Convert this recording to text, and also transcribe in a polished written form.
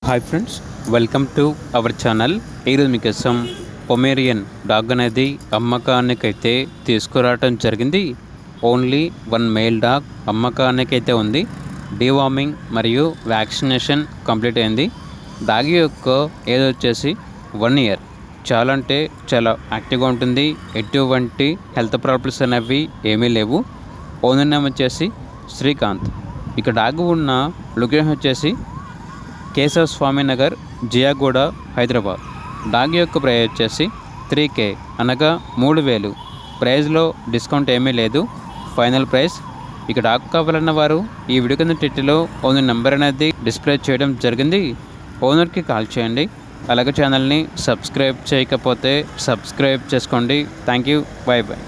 Hi friends, welcome to our channel. ఈరోజు మీకోసం Pomeranian dog అనేది అమ్మకానికైతే తీసుకురావటం జరిగింది. ఓన్లీ వన్ మేల్ డాగ్ అమ్మకానికైతే ఉంది. డీవార్మింగ్ మరియు వ్యాక్సినేషన్ కంప్లీట్ అయింది. డాగ్ యొక్క ఏజ్ వచ్చేసి 1 ఇయర్. చాలా అంటే చాలా యాక్టివ్గా ఉంటుంది. ఎటువంటి హెల్త్ ప్రాబ్లమ్స్ అనేవి ఏమీ లేవు. ఓనర్ నేమ్ వచ్చేసి శ్రీకాంత్. ఇక డాగ్ ఉన్న లొకేషన్ వచ్చేసి కేశవ స్వామినగర్, జియాగూడ, హైదరాబాద్. డాగ్ యొక్క ప్రైస్ వచ్చేసి 3K అనగా 3000. ప్రైస్లో డిస్కౌంట్ ఏమీ లేదు, ఫైనల్ ప్రైస్. ఇక డాగ్ కావాలన్న వారు ఈ వీడియో కింద టైటిల్లో ఓనర్ నెంబర్ అనేది డిస్ప్లే చేయడం జరిగింది. ఓనర్కి కాల్ చేయండి. అలాగే ఛానల్ని సబ్స్క్రైబ్ చేయకపోతే సబ్స్క్రైబ్ చేసుకోండి. Thank you, by by.